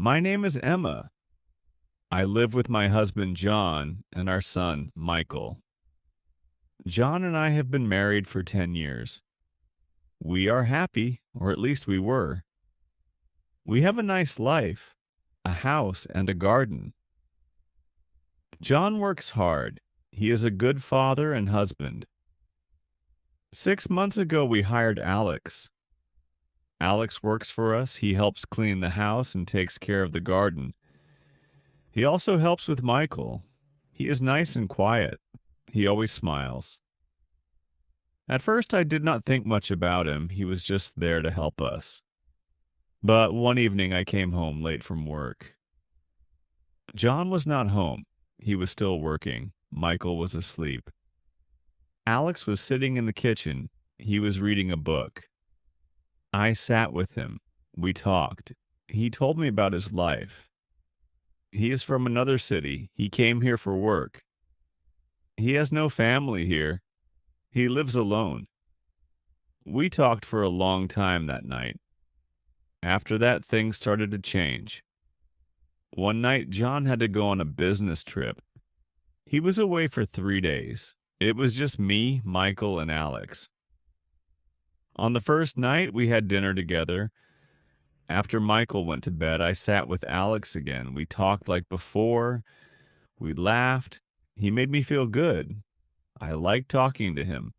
My name is Emma. I live with my husband John and our son Michael. John and I have been married for 10 years. We are happy, or at least we were. We have a nice life, a house, and a garden. John works hard. He is a good father and husband. 6 months ago, we hired Alex. Alex works for us. He helps clean the house and takes care of the garden. He also helps with Michael. He is nice and quiet. He always smiles. At first, I did not think much about him. He was just there to help us. But one evening, I came home late from work. John was not home. He was still working. Michael was asleep. Alex was sitting in the kitchen. He was reading a book. I sat with him. We talked. He told me about his life. He is from another city. He came here for work. He has no family here. He lives alone. We talked for a long time that night. After that, things started to change. One night, John had to go on a business trip. He was away for 3 days. It was just me, Michael, and Alex. On the first night, we had dinner together. After Michael went to bed, I sat with Alex again. We talked like before. We laughed. He made me feel good. I liked talking to him.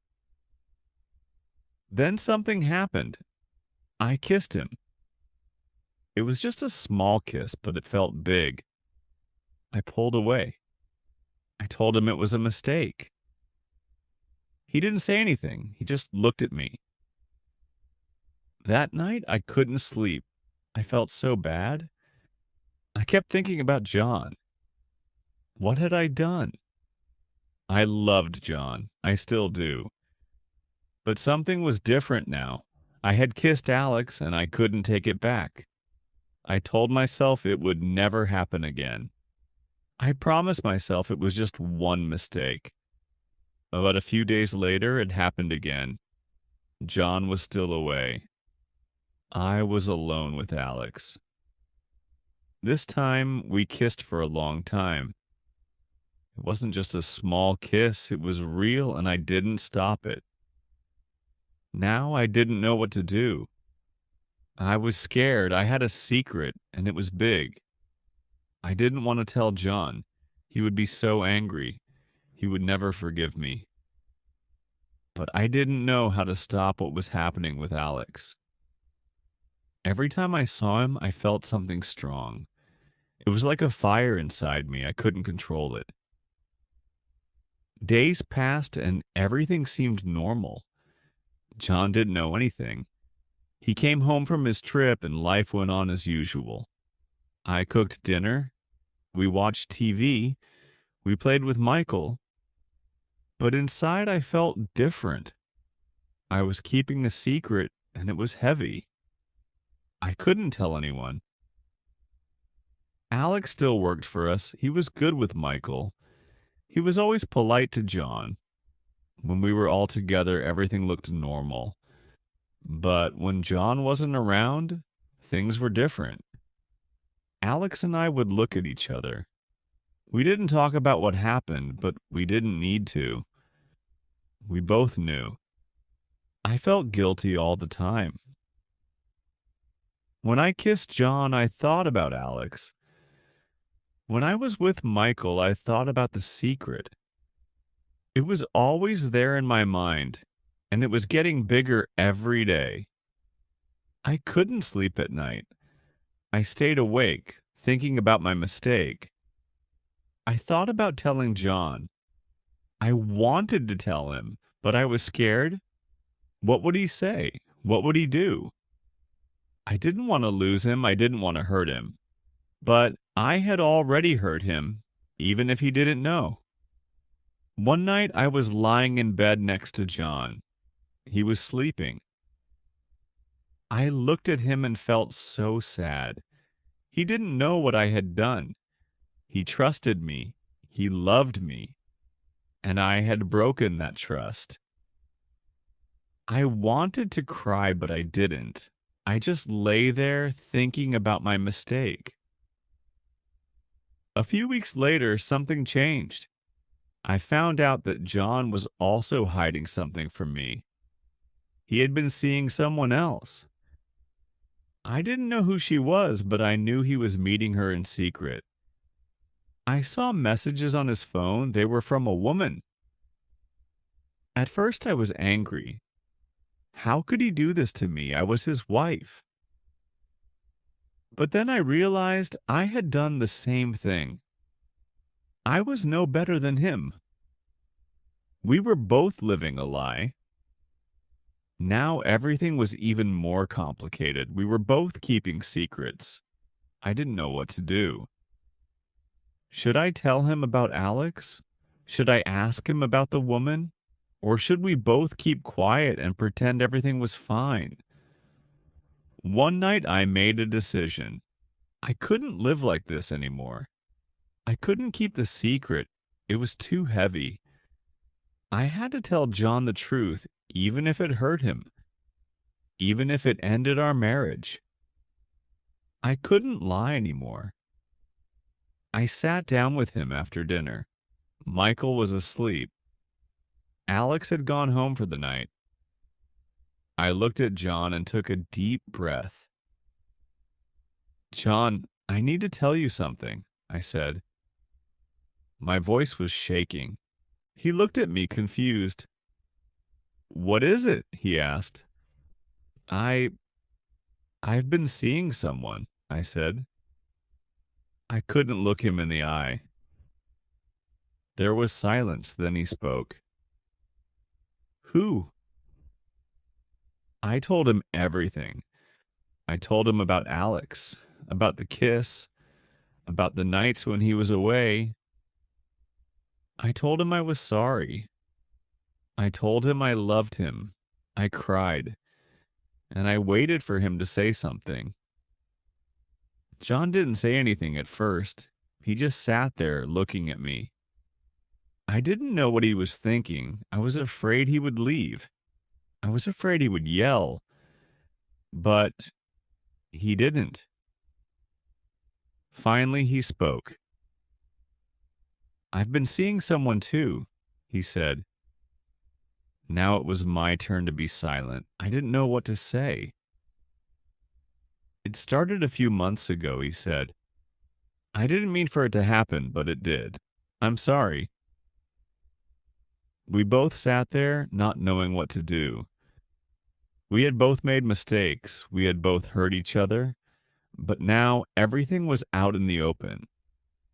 Then something happened. I kissed him. It was just a small kiss, but it felt big. I pulled away. I told him it was a mistake. He didn't say anything. He just looked at me. That night, I couldn't sleep. I felt so bad. I kept thinking about John. What had I done? I loved John. I still do. But something was different now. I had kissed Alex, and I couldn't take it back. I told myself it would never happen again. I promised myself it was just one mistake. But a few days later, it happened again. John was still away. I was alone with Alex. This time, we kissed for a long time. It wasn't just a small kiss, it was real, and I didn't stop it. Now I didn't know what to do. I was scared. I had a secret, and it was big. I didn't want to tell John. He would be so angry. He would never forgive me. But I didn't know how to stop what was happening with Alex. Every time I saw him, I felt something strong. It was like a fire inside me. I couldn't control it. Days passed, and everything seemed normal. John didn't know anything. He came home from his trip, and life went on as usual. I cooked dinner. We watched TV. We played with Michael. But inside, I felt different. I was keeping a secret, and it was heavy. I couldn't tell anyone. Alex still worked for us. He was good with Michael. He was always polite to John. When we were all together, everything looked normal. But when John wasn't around, things were different. Alex and I would look at each other. We didn't talk about what happened, but we didn't need to. We both knew. I felt guilty all the time. When I kissed John, I thought about Alex. When I was with Michael, I thought about the secret. It was always there in my mind, and it was getting bigger every day. I couldn't sleep at night. I stayed awake, thinking about my mistake. I thought about telling John. I wanted to tell him, but I was scared. What would he say? What would he do? I didn't want to lose him. I didn't want to hurt him. But I had already hurt him, even if he didn't know. One night I was lying in bed next to John. He was sleeping. I looked at him and felt so sad. He didn't know what I had done. He trusted me. He loved me. And I had broken that trust. I wanted to cry, but I didn't. I just lay there thinking about my mistake. A few weeks later, something changed. I found out that John was also hiding something from me. He had been seeing someone else. I didn't know who she was, but I knew he was meeting her in secret. I saw messages on his phone. They were from a woman. At first, I was angry. How could he do this to me? I was his wife. But then I realized I had done the same thing. I was no better than him. We were both living a lie. Now everything was even more complicated. We were both keeping secrets. I didn't know what to do. Should I tell him about Alex? Should I ask him about the woman? Or should we both keep quiet and pretend everything was fine? One night I made a decision. I couldn't live like this anymore. I couldn't keep the secret. It was too heavy. I had to tell John the truth, even if it hurt him, even if it ended our marriage. I couldn't lie anymore. I sat down with him after dinner. Michael was asleep. Alex had gone home for the night. I looked at John and took a deep breath. John, I need to tell you something, I said. My voice was shaking. He looked at me confused. What is it? He asked. I I've been seeing someone, I said. I couldn't look him in the eye. There was silence, then he spoke. Who? I told him everything. I told him about Alex, about the kiss, about the nights when he was away. I told him I was sorry. I told him I loved him. I cried, and I waited for him to say something. John didn't say anything at first. He just sat there looking at me. I didn't know what he was thinking. I was afraid he would leave. I was afraid he would yell. But he didn't. Finally, he spoke. I've been seeing someone too, he said. Now it was my turn to be silent. I didn't know what to say. It started a few months ago, he said. I didn't mean for it to happen, but it did. I'm sorry. We both sat there, not knowing what to do. We had both made mistakes. We had both hurt each other. But now everything was out in the open.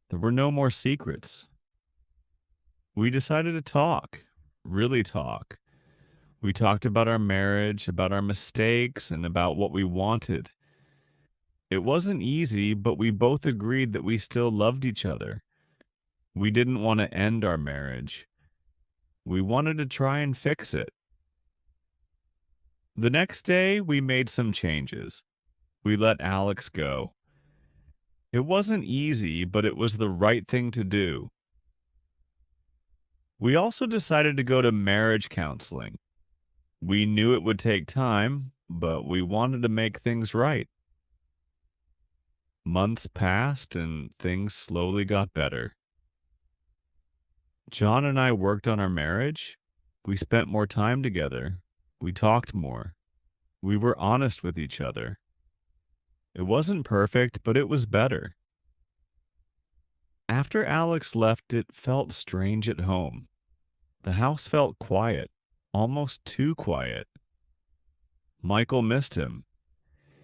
There were no more secrets. We decided to talk, really talk. We talked about our marriage, about our mistakes, and about what we wanted. It wasn't easy, but we both agreed that we still loved each other. We didn't want to end our marriage. We wanted to try and fix it. The next day, we made some changes. We let Alex go. It wasn't easy, but it was the right thing to do. We also decided to go to marriage counseling. We knew it would take time, but we wanted to make things right. Months passed and things slowly got better. John and I worked on our marriage. We spent more time together. We talked more. We were honest with each other. It wasn't perfect, but it was better. After Alex left, it felt strange at home. The house felt quiet, almost too quiet. Michael missed him.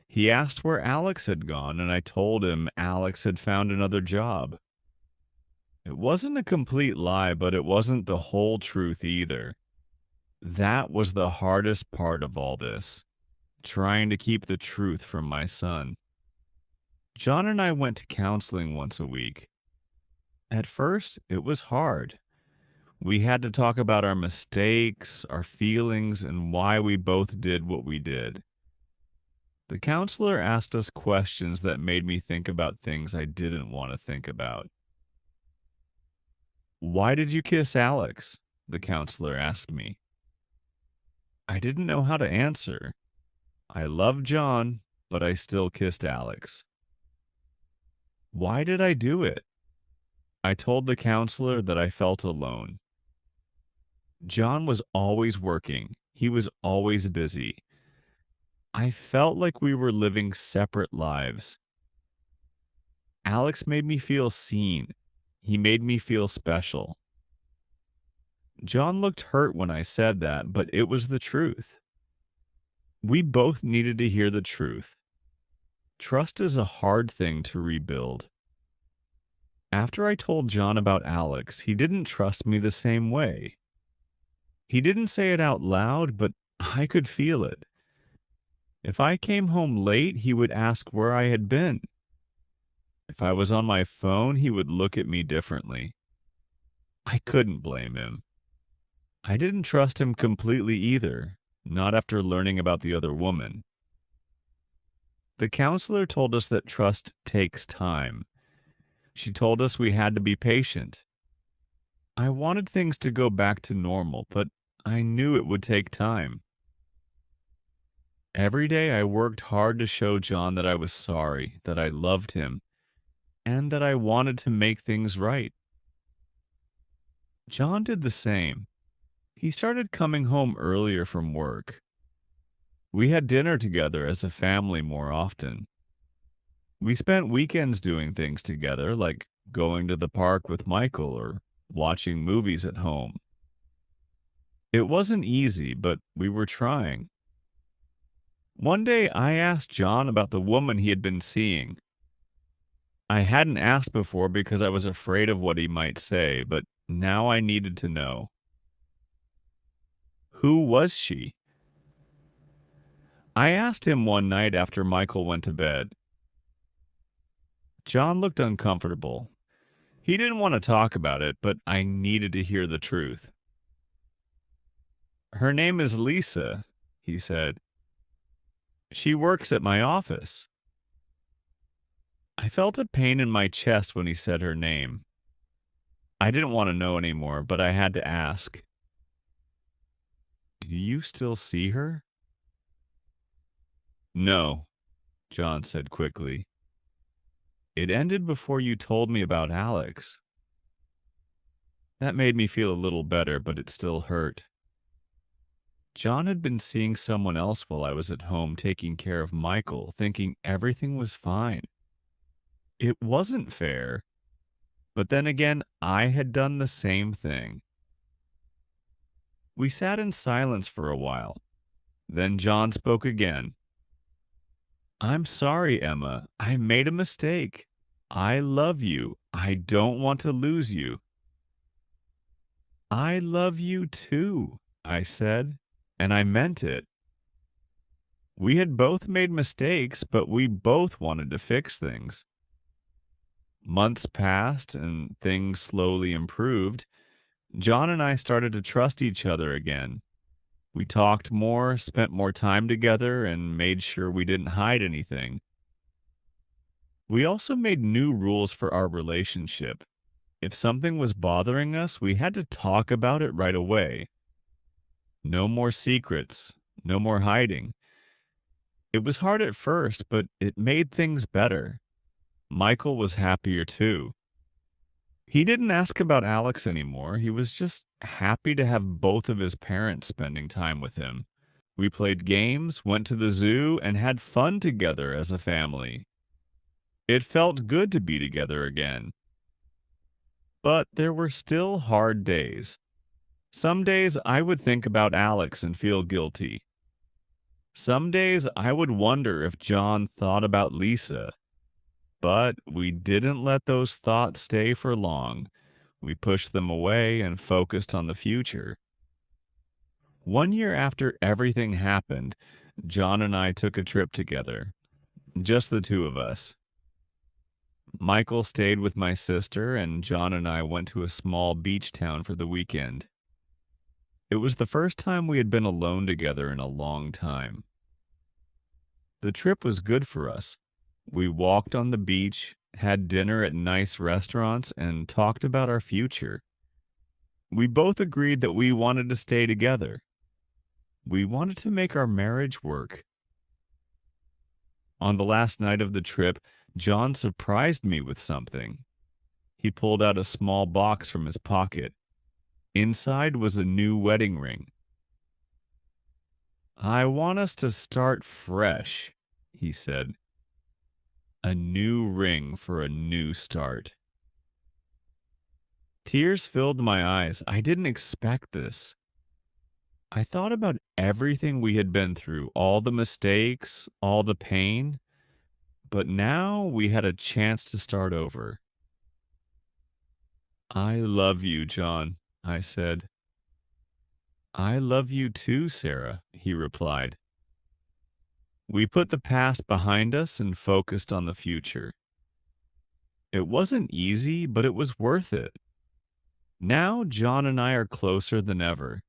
He asked where Alex had gone, and I told him Alex had found another job. It wasn't a complete lie, but it wasn't the whole truth either. That was the hardest part of all this, trying to keep the truth from my son. John and I went to counseling once a week. At first, it was hard. We had to talk about our mistakes, our feelings, and why we both did what we did. The counselor asked us questions that made me think about things I didn't want to think about. Why did you kiss Alex? The counselor asked me. I didn't know how to answer. I loved John, but I still kissed Alex. Why did I do it? I told the counselor that I felt alone. John was always working. He was always busy. I felt like we were living separate lives. Alex made me feel seen. He made me feel special. John looked hurt when I said that, but it was the truth. We both needed to hear the truth. Trust is a hard thing to rebuild. After I told John about Alex, he didn't trust me the same way. He didn't say it out loud, but I could feel it. If I came home late, he would ask where I had been. If I was on my phone, he would look at me differently. I couldn't blame him. I didn't trust him completely either, not after learning about the other woman. The counselor told us that trust takes time. She told us we had to be patient. I wanted things to go back to normal, but I knew it would take time. Every day I worked hard to show John that I was sorry, that I loved him, and that I wanted to make things right. John did the same. He started coming home earlier from work. We had dinner together as a family more often. We spent weekends doing things together, like going to the park with Michael or watching movies at home. It wasn't easy, but we were trying. One day I asked John about the woman he had been seeing. I hadn't asked before because I was afraid of what he might say, but now I needed to know. Who was she? I asked him one night after Michael went to bed. John looked uncomfortable. He didn't want to talk about it, but I needed to hear the truth. Her name is Lisa, he said. She works at my office. I felt a pain in my chest when he said her name. I didn't want to know anymore, but I had to ask. Do you still see her? No, John said quickly. It ended before you told me about Alex. That made me feel a little better, but it still hurt. John had been seeing someone else while I was at home taking care of Michael, thinking everything was fine. It wasn't fair, but then again, I had done the same thing. We sat in silence for a while. Then John spoke again. I'm sorry, Emma. I made a mistake. I love you. I don't want to lose you. I love you too, I said, and I meant it. We had both made mistakes, but we both wanted to fix things. Months passed and things slowly improved. John and I started to trust each other again. We talked more, spent more time together, and made sure we didn't hide anything. We also made new rules for our relationship. If something was bothering us, we had to talk about it right away. No more secrets, no more hiding. It was hard at first, but it made things better. Michael was happier too. He didn't ask about Alex anymore. He was just happy to have both of his parents spending time with him. We played games, went to the zoo, and had fun together as a family. It felt good to be together again. But there were still hard days. Some days I would think about Alex and feel guilty. Some days I would wonder if John thought about Lisa. But we didn't let those thoughts stay for long. We pushed them away and focused on the future. One year after everything happened, John and I took a trip together. Just the two of us. Michael stayed with my sister, and John and I went to a small beach town for the weekend. It was the first time we had been alone together in a long time. The trip was good for us. We walked on the beach, had dinner at nice restaurants, and talked about our future. We both agreed that we wanted to stay together. We wanted to make our marriage work. On the last night of the trip, John surprised me with something. He pulled out a small box from his pocket. Inside was a new wedding ring. I want us to start fresh, he said. A new ring for a new start. Tears filled my eyes. I didn't expect this. I thought about everything we had been through, all the mistakes, all the pain, but now we had a chance to start over. I love you, John, I said. I love you too, Sarah, he replied. We put the past behind us and focused on the future. It wasn't easy, but it was worth it. Now, John and I are closer than ever.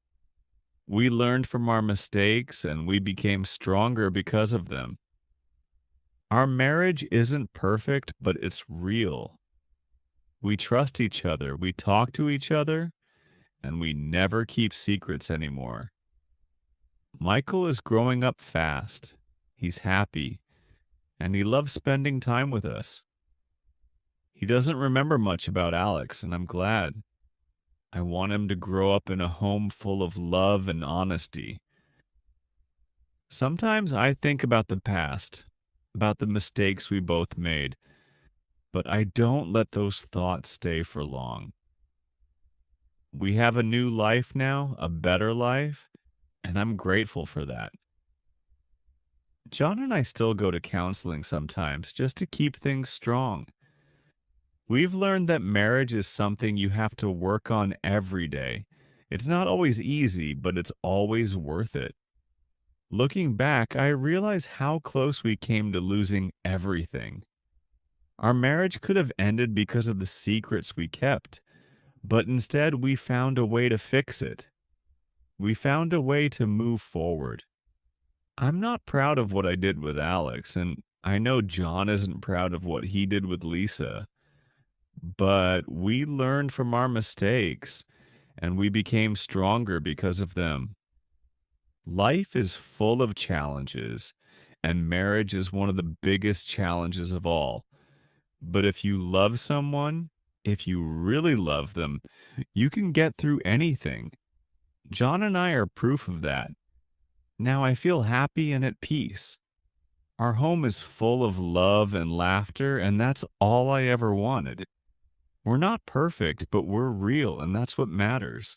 We learned from our mistakes and we became stronger because of them. Our marriage isn't perfect, but it's real. We trust each other, we talk to each other, and we never keep secrets anymore. Michael is growing up fast. He's happy, and he loves spending time with us. He doesn't remember much about Alex, and I'm glad. I want him to grow up in a home full of love and honesty. Sometimes I think about the past, about the mistakes we both made, but I don't let those thoughts stay for long. We have a new life now, a better life, and I'm grateful for that. John and I still go to counseling sometimes just to keep things strong. We've learned that marriage is something you have to work on every day. It's not always easy, but it's always worth it. Looking back, I realize how close we came to losing everything. Our marriage could have ended because of the secrets we kept, but instead we found a way to fix it. We found a way to move forward. I'm not proud of what I did with Alex, and I know John isn't proud of what he did with Lisa, but we learned from our mistakes and we became stronger because of them. Life is full of challenges, and marriage is one of the biggest challenges of all. But if you love someone, if you really love them, you can get through anything. John and I are proof of that. Now I feel happy and at peace. Our home is full of love and laughter, and that's all I ever wanted. We're not perfect, but we're real, and that's what matters.